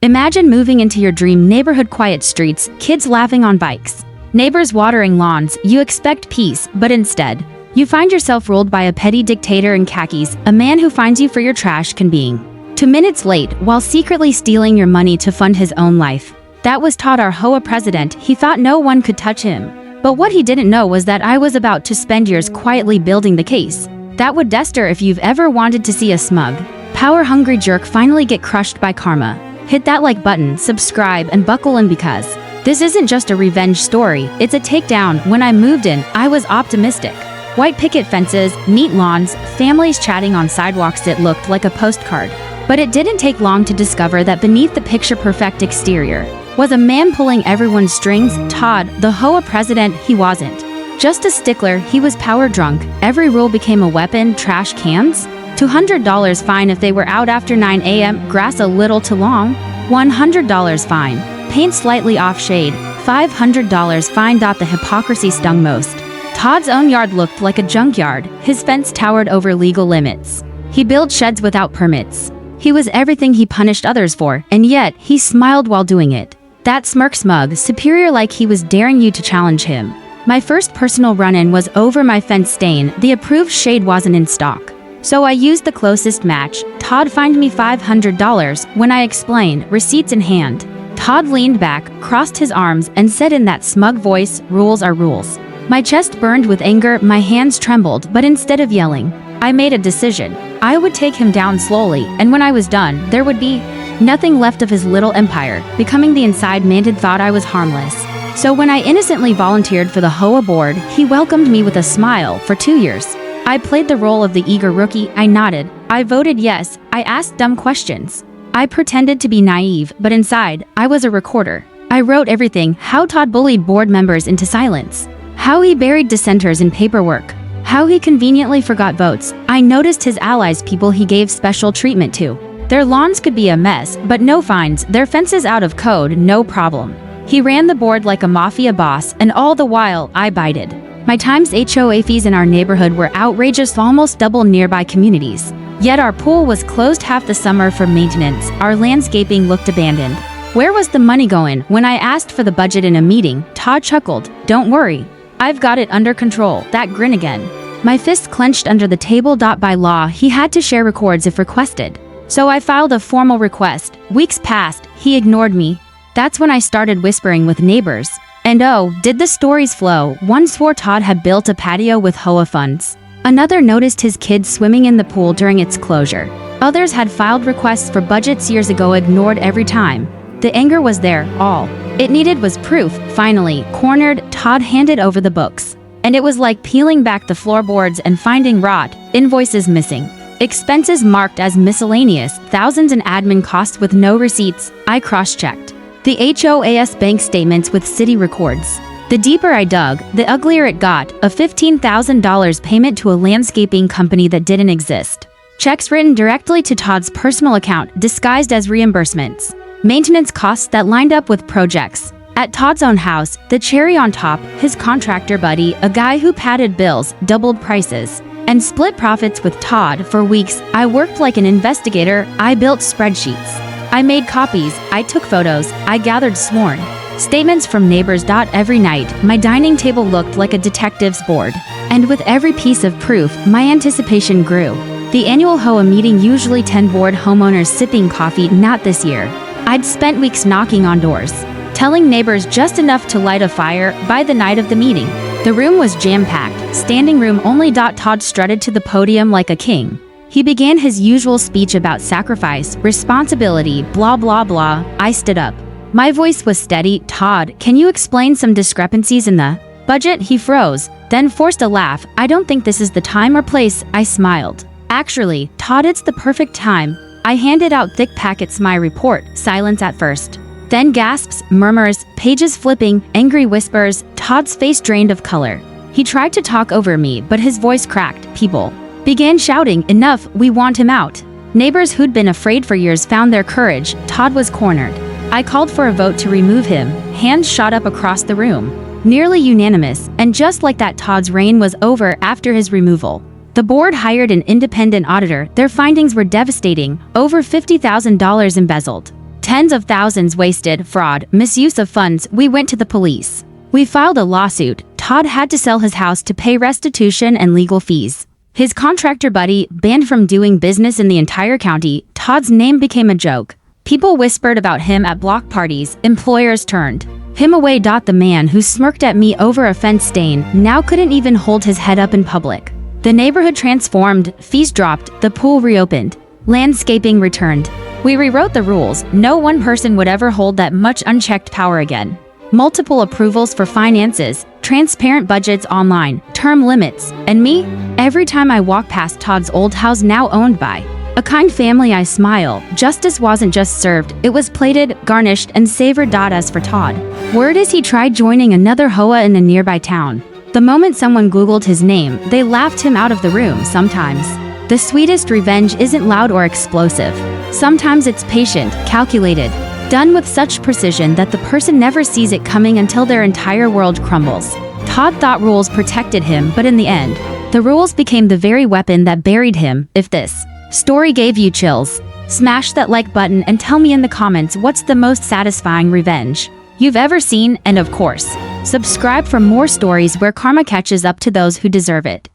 Imagine moving into your dream neighborhood, quiet streets, kids laughing on bikes, neighbors watering lawns. You expect peace, but instead, you find yourself ruled by a petty dictator in khakis, a man who finds you for your trash can being 2 minutes late while secretly stealing your money to fund his own life. That was Todd, our HOA president. He thought no one could touch him. But what he didn't know was that I was about to spend years quietly building the case that would dester if you've ever wanted to see a smug, power-hungry jerk finally get crushed by karma. Hit that like button, subscribe, and buckle in, because this isn't just a revenge story, it's a takedown. When I moved in, I was optimistic. White picket fences, neat lawns, families chatting on sidewalks. It looked like a postcard. But it didn't take long to discover that beneath the picture-perfect exterior was a man pulling everyone's strings. Todd, the HOA president, he wasn't just a stickler, he was power drunk. Every rule became a weapon. Trash cans? $200 fine if they were out after 9 a.m. Grass a little too long? $100 fine. Paint slightly off shade? $500 fine. The hypocrisy stung most. Todd's own yard looked like a junkyard. His fence towered over legal limits. He built sheds without permits. He was everything he punished others for, and yet he smiled while doing it. That smirk, smug, superior, like he was daring you to challenge him. My first personal run-in was over my fence stain. The approved shade wasn't in stock, so I used the closest match. Todd fined me $500. When I explained, receipts in hand, Todd leaned back, crossed his arms, and said in that smug voice, "Rules are rules." My chest burned with anger, my hands trembled, but instead of yelling, I made a decision. I would take him down slowly, and when I was done, there would be nothing left of his little empire. Becoming the inside man thought I was harmless. So when I innocently volunteered for the HOA board, he welcomed me with a smile. For 2 years, I played the role of the eager rookie. I nodded. I voted yes. I asked dumb questions. I pretended to be naive, but inside, I was a recorder. I wrote everything: how Todd bullied board members into silence, how he buried dissenters in paperwork, how he conveniently forgot votes. I noticed his allies, people he gave special treatment to. Their lawns could be a mess, but no fines. Their fences out of code, no problem. He ran the board like a mafia boss, and all the while, I bided. My times HOA fees in our neighborhood were outrageous, almost double nearby communities. Yet our pool was closed half the summer for maintenance. Our landscaping looked abandoned. Where was the money going? When I asked for the budget in a meeting, Todd chuckled. "Don't worry, I've got it under control." That grin again. My fists clenched under the table. By law, he had to share records if requested. So I filed a formal request. Weeks passed. He ignored me. That's when I started whispering with neighbors. And oh, did the stories flow. One swore Todd had built a patio with HOA funds. Another noticed his kids swimming in the pool during its closure. Others had filed requests for budgets years ago, ignored every time. The anger was there. All it needed was proof. Finally, cornered, Todd handed over the books. And it was like peeling back the floorboards and finding rot, invoices missing, expenses marked as miscellaneous, thousands in admin costs with no receipts. I cross-checked the HOA's bank statements with city records. The deeper I dug, the uglier it got. A $15,000 payment to a landscaping company that didn't exist. Checks written directly to Todd's personal account, disguised as reimbursements. Maintenance costs that lined up with projects. At Todd's own house, the cherry on top, his contractor buddy, a guy who padded bills, doubled prices, and split profits with Todd. For weeks, I worked like an investigator. I built spreadsheets. I made copies. I took photos. I gathered sworn statements from neighbors. Every night, my dining table looked like a detective's board. And with every piece of proof, my anticipation grew. The annual HOA meeting, usually 10 board homeowners sipping coffee. Not this year. I'd spent weeks knocking on doors, telling neighbors just enough to light a fire. By the night of the meeting, the room was jam-packed, standing room only. Todd strutted to the podium like a king. He began his usual speech about sacrifice, responsibility, blah blah blah. I stood up. My voice was steady. "Todd, can you explain some discrepancies in the budget?" He froze, then forced a laugh. "I don't think this is the time or place." I smiled. "Actually, Todd, it's the perfect time." I handed out thick packets. My report. Silence at first. Then gasps, murmurs, pages flipping, angry whispers. Todd's face drained of color. He tried to talk over me, but his voice cracked. People began shouting, "Enough, we want him out." Neighbors who'd been afraid for years found their courage. Todd was cornered. I called for a vote to remove him. Hands shot up across the room. Nearly unanimous, and just like that, Todd's reign was over. After his removal, the board hired an independent auditor. Their findings were devastating. Over $50,000 embezzled, Tens of thousands wasted, fraud, misuse of funds. We went to the police. We filed a lawsuit. Todd had to sell his house to pay restitution and legal fees. His contractor buddy banned from doing business in the entire county. Todd's name became a joke. People whispered about him at block parties. Employers turned him away. The man who smirked at me over a fence stain now couldn't even hold his head up in public. The neighborhood transformed, fees dropped, the pool reopened, landscaping returned. We rewrote the rules. No one person would ever hold that much unchecked power again. Multiple approvals for finances, transparent budgets online, term limits, and me? Every time I walk past Todd's old house now owned by a kind family, I smile. Justice wasn't just served, it was plated, garnished, and savored. As for Todd, word is he tried joining another HOA in a nearby town. The moment someone Googled his name, they laughed him out of the room. Sometimes the sweetest revenge isn't loud or explosive. Sometimes it's patient, calculated, done with such precision that the person never sees it coming until their entire world crumbles. Todd thought rules protected him, but in the end, the rules became the very weapon that buried him. If this story gave you chills, smash that like button and tell me in the comments what's the most satisfying revenge you've ever seen, and of course, subscribe for more stories where karma catches up to those who deserve it.